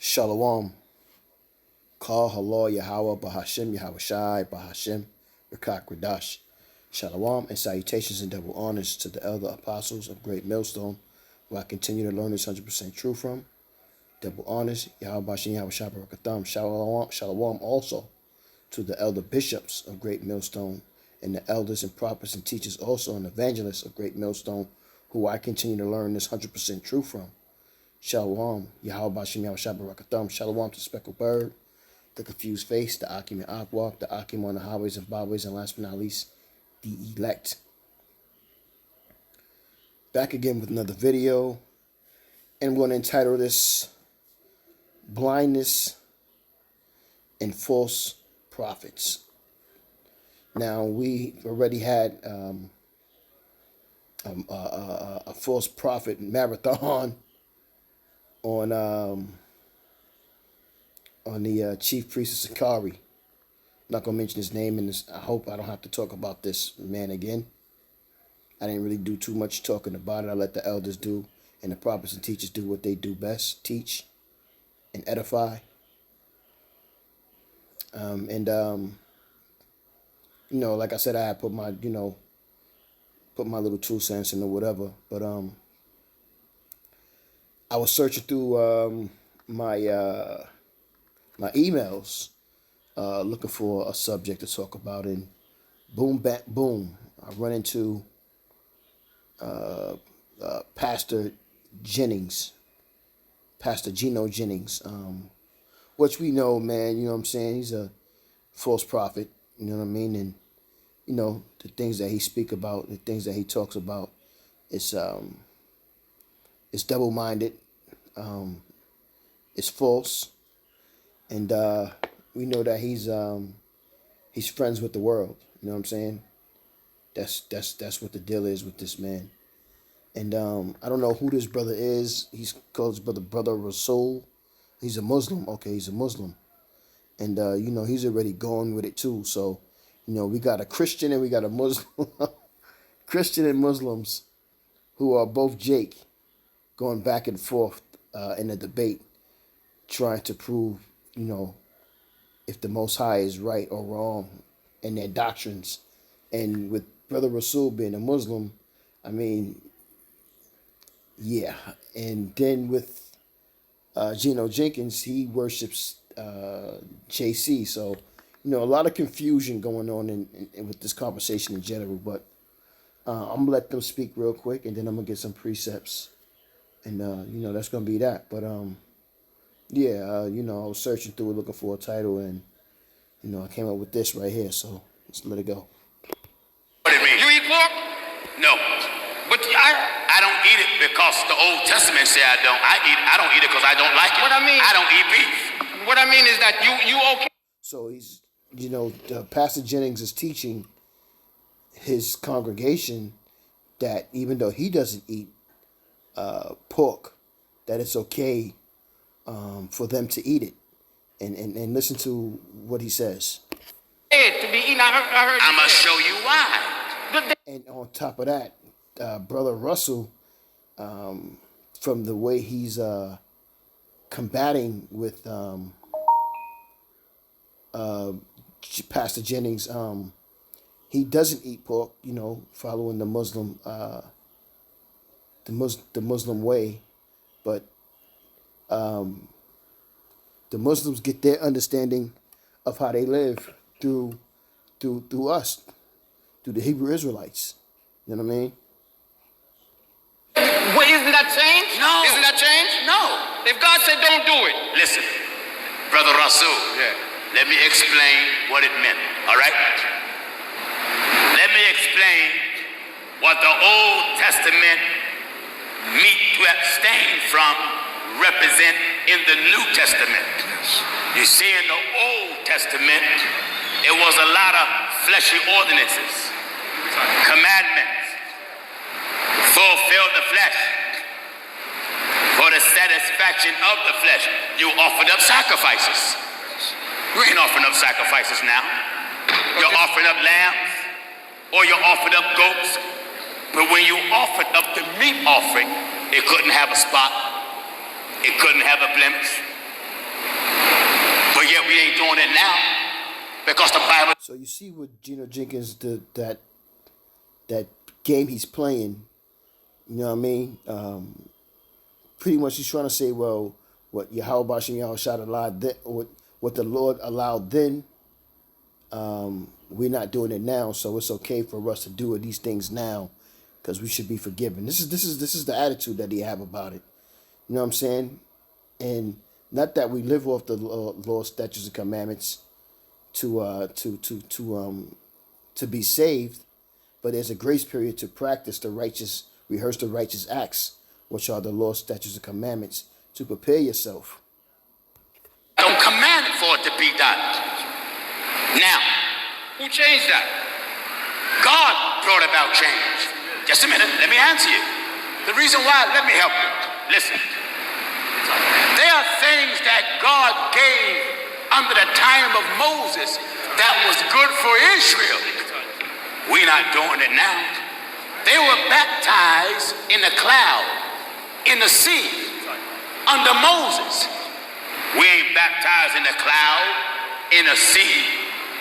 Shalom. Kal Halal Yahweh Bahashem Yahweh Shai Bahashem Rakak Radash. Shalom and salutations and double honors to the elder apostles of Great Millstone, who I continue to learn this 100% truth from. Double honors, Yahweh Bahashem Yahweh Shai Barakatham. Shalom also to the elder bishops of Great Millstone and the elders and prophets and teachers also and evangelists of Great Millstone, who I continue to learn this 100% truth from. Shalom, Yahweh Bashem Yahweh Shai Barakatham. Shalom to Speckled Bird, the Confused Face, the Akim and Akwak, the Akim on the highways and byways, and last but not least, the elect. Back again with another video, and I'm going to entitle this Blindness and False Prophets. Now, we already had a false prophet marathon on the chief priest of Sakari. I'm not gonna mention his name, and I hope I don't have to talk about this man again. I didn't really do too much talking about it. I let the elders do and the prophets and teachers do what they do best: teach and edify. You know, like I said, I had put my little 2 cents in or whatever, but I was searching through my emails looking for a subject to talk about, and boom, I run into Pastor Geno Jennings, which we know, man, you know what I'm saying, he's a false prophet, you know what I mean, and you know, the things that he speak about, the things that he talks about, it's double-minded, it's false, and we know that he's friends with the world. You know what I'm saying? That's what the deal is with this man. And I don't know who this brother is. He's called his brother Rasul. He's a Muslim. Okay, he's a Muslim, and you know, he's already gone with it too. So you know, we got a Christian and we got a Muslim, Christian and Muslims who are both Jake, going back and forth in a debate, trying to prove, you know, if the Most High is right or wrong in their doctrines. And with Brother Rasul being a Muslim, I mean, yeah. And then with Geno Jenkins, he worships JC. So, you know, a lot of confusion going on in with this conversation in general. But I'm going to let them speak real quick, and then I'm going to get some precepts. And, you know, that's going to be that. But, yeah, you know, I was searching through it looking for a title, and, you know, I came up with this right here. So let's let it go. What it mean? You eat pork? No. But I don't eat it because the Old Testament say I don't. I don't eat it because I don't like it. What I mean? I don't eat beef. What I mean is that you okay. So he's, you know, Pastor Jennings is teaching his congregation that even though he doesn't eat pork, that it's okay for them to eat it. And listen to what he says. To be eaten, I heard I'm going to show you why. And on top of that, Brother Russell, from the way he's combating with Pastor Jennings, he doesn't eat pork, you know, following the Muslim the Muslim way, but the Muslims get their understanding of how they live through us, through the Hebrew Israelites. You know what I mean? Well, isn't that change? No. Isn't that change? No. If God said don't do it. Listen, Brother Rasul, let me explain what it meant, all right? Let me explain what the Old Testament meat to abstain from represent in the New Testament. You see, in the Old Testament, it was a lot of fleshy ordinances, commandments, fulfill the flesh. For the satisfaction of the flesh, you offered up sacrifices. You ain't offering up sacrifices now. You're offering up lambs, or you're offering up goats. But when you offered up the meat offering, it couldn't have a spot. It couldn't have a blemish. doing it now because the Bible. So you see what Geno Jenkins that game he's playing. You know what I mean? Pretty much he's trying to say, well, what Yahweh Bashem Yahweh shot allowed then, what the Lord allowed then, we're not doing it now, so it's okay for us to do these things now, because we should be forgiven. This is the attitude that he have about it. You know what I'm saying? And not that we live off the law, statutes, and commandments to be saved, but there's a grace period to practice the righteous, rehearse the righteous acts, which are the law, statutes, and commandments, to prepare yourself. Don't command it for it to be done. Now, who changed that? God brought about change. Just a minute, let me answer you. The reason why, let me help you. Listen. There are things that God gave under the time of Moses that was good for Israel. We're not doing it now. They were baptized in the cloud, in the sea, under Moses. We ain't baptized in the cloud, in the sea,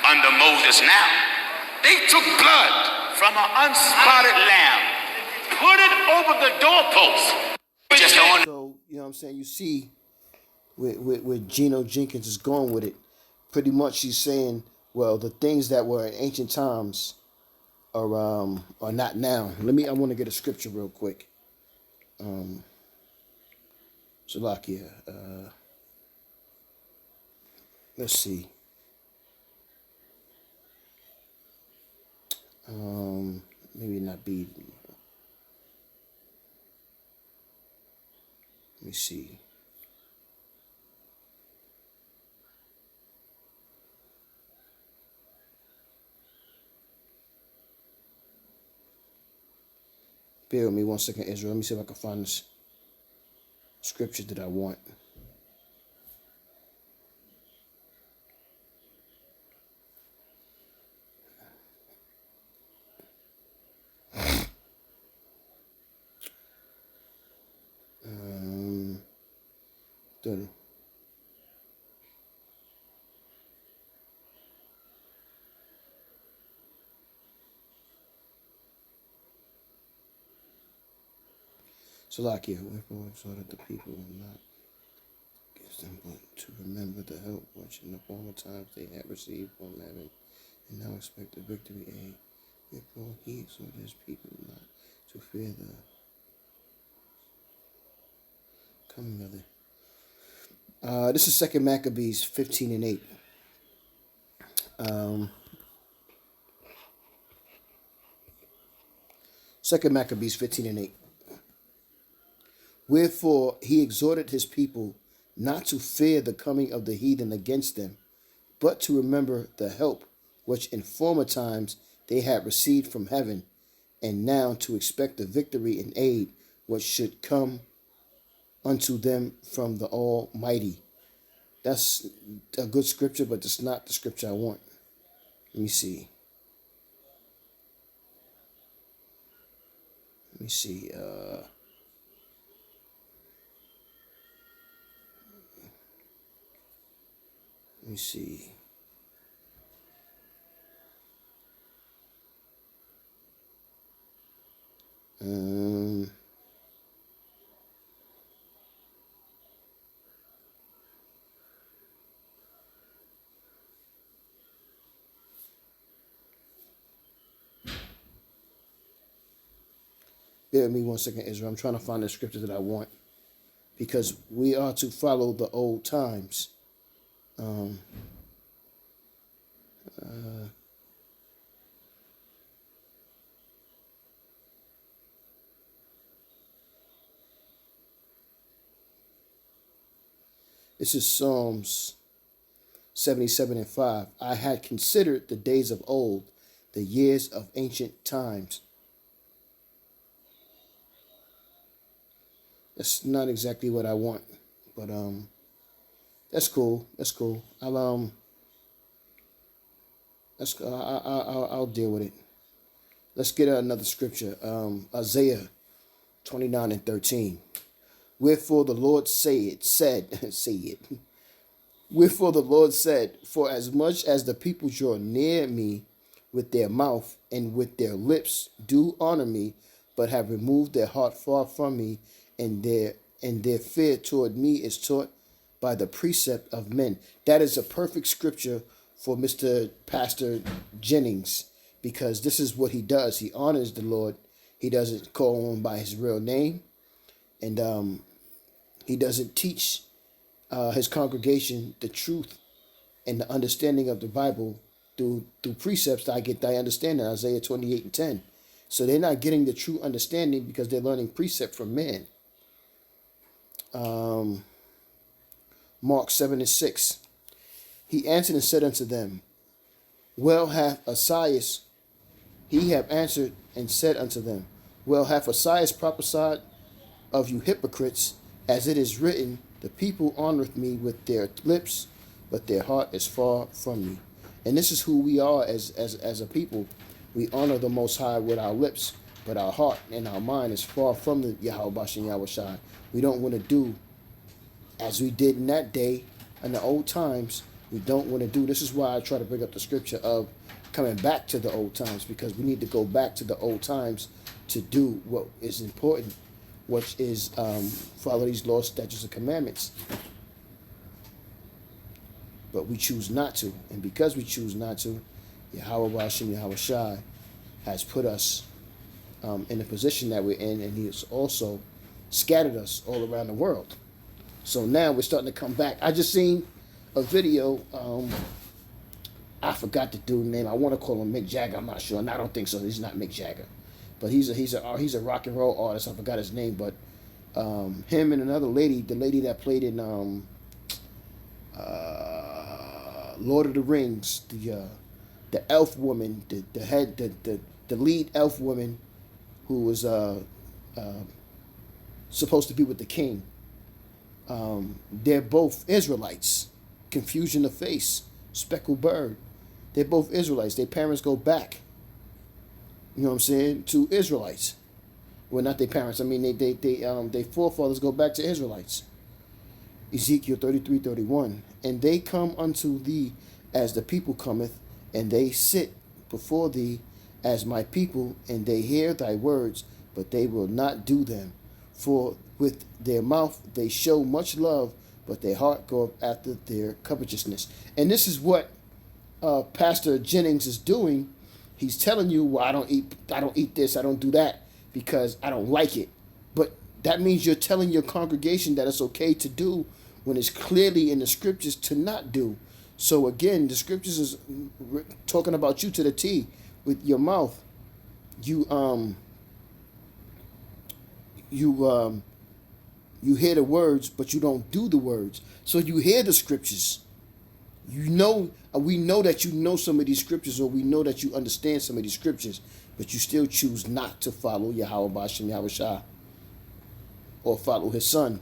under Moses now. They took blood from an unspotted lamb, put it over the doorpost. Just on. So, you know what I'm saying? You see where Geno Jenkins is going with it. Pretty much he's saying, well, the things that were in ancient times are not now. I want to get a scripture real quick. Salakia. Let's see. Maybe not be. Let me see. Bear with me 1 second, Israel. Let me see if I can find this scripture that I want. Done. Salakia, wherefore exhorted the people not give them but to remember the help which in the former times they had received from heaven, and now expect the victory aid. Wherefore he exhorted his people not to fear the coming of the. This is 2 Maccabees 15:8. 2 Maccabees 15:8. Wherefore he exhorted his people not to fear the coming of the heathen against them, but to remember the help which in former times they had received from heaven, and now to expect the victory and aid which should come unto them from the Almighty. That's a good scripture, but it's not the scripture I want. Let me see. Let me see. Let me see. Bear with me 1 second, Israel. I'm trying to find the scripture that I want, because we are to follow the old times. This is Psalms 77:5. I had considered the days of old, the years of ancient times. That's not exactly what I want, but that's cool. That's cool. I'll deal with it. Let's get another scripture. Isaiah 29:13. Wherefore the Lord said, Wherefore the Lord said, for as much as the people draw near me with their mouth and with their lips do honor me, but have removed their heart far from me, and their fear toward me is taught by the precept of men. That is a perfect scripture for Mr. Pastor Jennings, because this is what he does. He honors the Lord. He doesn't call him by his real name, and he doesn't teach his congregation the truth and the understanding of the Bible through precepts that I get thy understanding, Isaiah 28:10. So they're not getting the true understanding because they're learning precept from man. Mark 7:6. He answered and said unto them, well hath Esaias, he have answered and said unto them, well hath Esaias prophesied of you hypocrites, as it is written, the people honoreth me with their lips, but their heart is far from me. And this is who we are as a people. We honor the Most High with our lips, but our heart and our mind is far from the Yahweh Bashem Yahweh Shai. We don't want to do as we did in that day, in the old times. We don't want to do. This is why I try to bring up the scripture of coming back to the old times, because we need to go back to the old times to do what is important, which is follow these laws, statutes, and commandments. But we choose not to. And because we choose not to, Yahweh Bashem Yahweh Shai has put us in the position that we're in, and he has also scattered us all around the world. So now we're starting to come back. I just seen a video. I forgot the dude's name. I want to call him Mick Jagger. I'm not sure, and I don't think so. He's not Mick Jagger, but he's a rock and roll artist. I forgot his name, but him and another lady, the lady that played in Lord of the Rings, the elf woman, the lead elf woman, who was supposed to be with the king. They're both Israelites. Confusion of face, speckled bird. They're both Israelites. Their parents go back, you know what I'm saying, to Israelites. Well, not their parents. I mean, their forefathers go back to Israelites. Ezekiel 33:31. And they come unto thee as the people cometh, and they sit before thee as my people, and they hear thy words, but they will not do them. For with their mouth they show much love, but their heart goeth after their covetousness. And this is what Pastor Jennings is doing. He's telling you, well, I don't eat this, I don't do that because I don't like it. But that means you're telling your congregation that it's okay to do when it's clearly in the scriptures to not do. So again, the scriptures is talking about you to the T. With your mouth, you hear the words, but you don't do the words. So you hear the scriptures. You know, we know that you know some of these scriptures, or we know that you understand some of these scriptures, but you still choose not to follow Yahweh Bashem Yahweh Shai, or follow his son.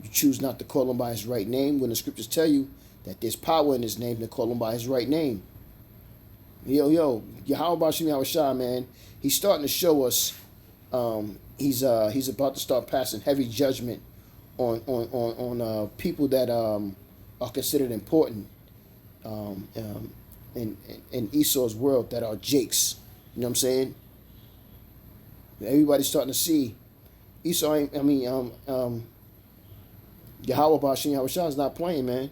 You choose not to call him by his right name when the scriptures tell you that there's power in his name to call him by his right name. Yahweh Bashem Yahweh Shai, man, he's starting to show us. He's about to start passing heavy judgment on people that are considered important in Esau's world, that are Jakes. You know what I'm saying? Everybody's starting to see Esau. Yahweh Bashem Yahweh Shai is not playing, man.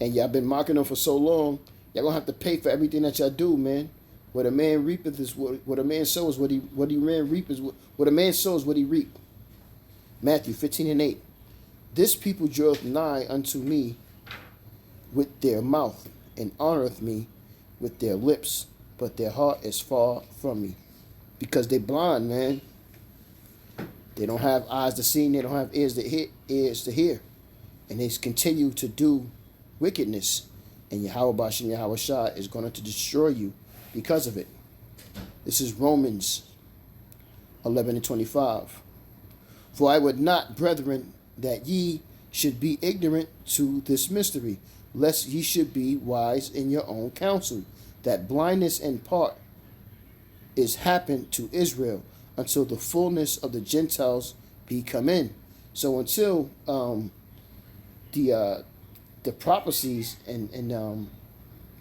And y'all been mocking him for so long. Y'all gonna have to pay for everything that y'all do, man. What a man reapeth is what a man sows. What a man reap is what a man sows. What he reap. Matthew 15:8. This people draweth nigh unto me with their mouth, and honoreth me with their lips, but their heart is far from me. Because they blind, man. They don't have eyes to see, and they don't have ears to hear. And they continue to do wickedness. And Yahweh Bashem Yahweh Shai is going to destroy you because of it. This is Romans 11:25. For I would not, brethren, that ye should be ignorant to this mystery, lest ye should be wise in your own counsel, that blindness in part is happened to Israel, until the fullness of the Gentiles be come in. So until the prophecies and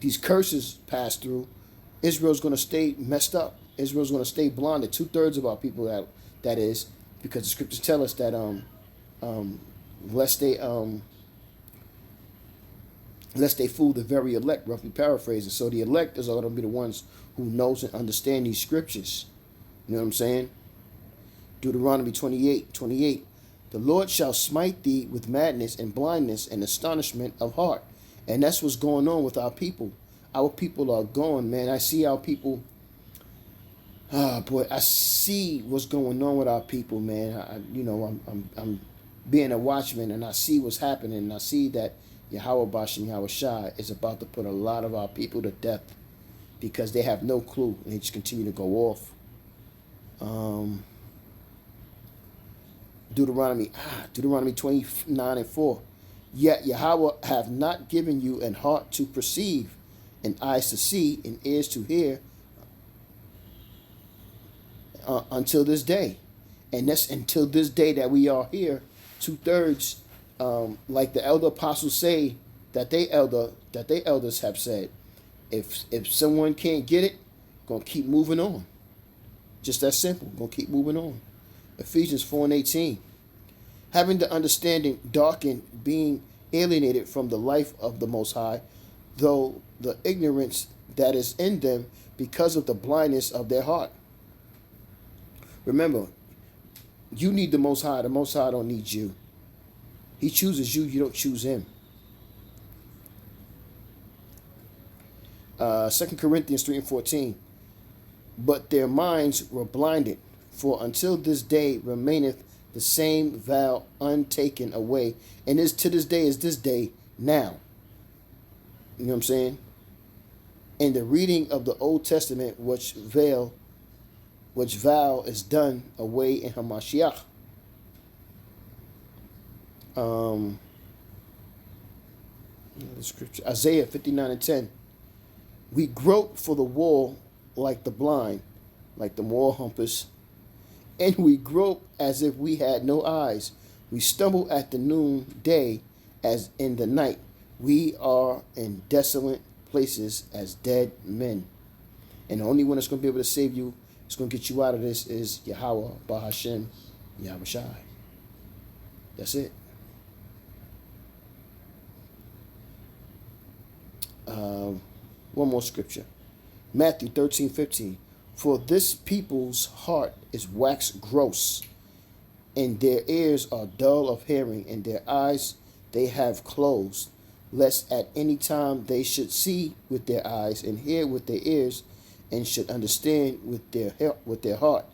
these curses pass through, Israel's going to stay messed up. Israel's going to stay blinded. 2/3 of our people that is, because the scriptures tell us that lest they fool the very elect, roughly paraphrasing. So the elect is going to be the ones who knows and understand these scriptures. You know what I'm saying? Deuteronomy 28:28. The Lord shall smite thee with madness and blindness and astonishment of heart. And that's what's going on with our people. Our people are gone, man. I see our people. Boy, I see what's going on with our people, man. I'm being a watchman, and I see what's happening. And I see that Yahweh Bashem Yahweh Shai is about to put a lot of our people to death because they have no clue and they just continue to go off. Deuteronomy 29:4. Yet Yahweh have not given you an heart to perceive, and eyes to see, and ears to hear, until this day. And that's until this day that we are here. 2/3, like the elder apostles say that they elders have said, if someone can't get it, gonna keep moving on. Just that simple. Gonna keep moving on. Ephesians 4:18. Having the understanding darkened, being alienated from the life of the Most High, though the ignorance that is in them because of the blindness of their heart. Remember, you need the Most High. The Most High don't need you. He chooses you. You don't choose him. 2 Corinthians 3:14. But their minds were blinded, for until this day remaineth the same vow untaken away. And is to this day is this day now. You know what I'm saying? In the reading of the Old Testament, which vow is done away in Hamashiach. The scripture, Isaiah 59:10. We grope for the wall like the blind, like the wall humpers, and we grope as if we had no eyes. We stumble at the noonday as in the night. We are in desolate places as dead men. And the only one that's going to be able to save you, it's going to get you out of this, is Yahweh, Bahashem, Yahweh Shai. That's it. One more scripture. Matthew 13:15. For this people's heart is waxed gross, and their ears are dull of hearing, and their eyes they have closed, lest at any time they should see with their eyes, and hear with their ears, and should understand with their heart,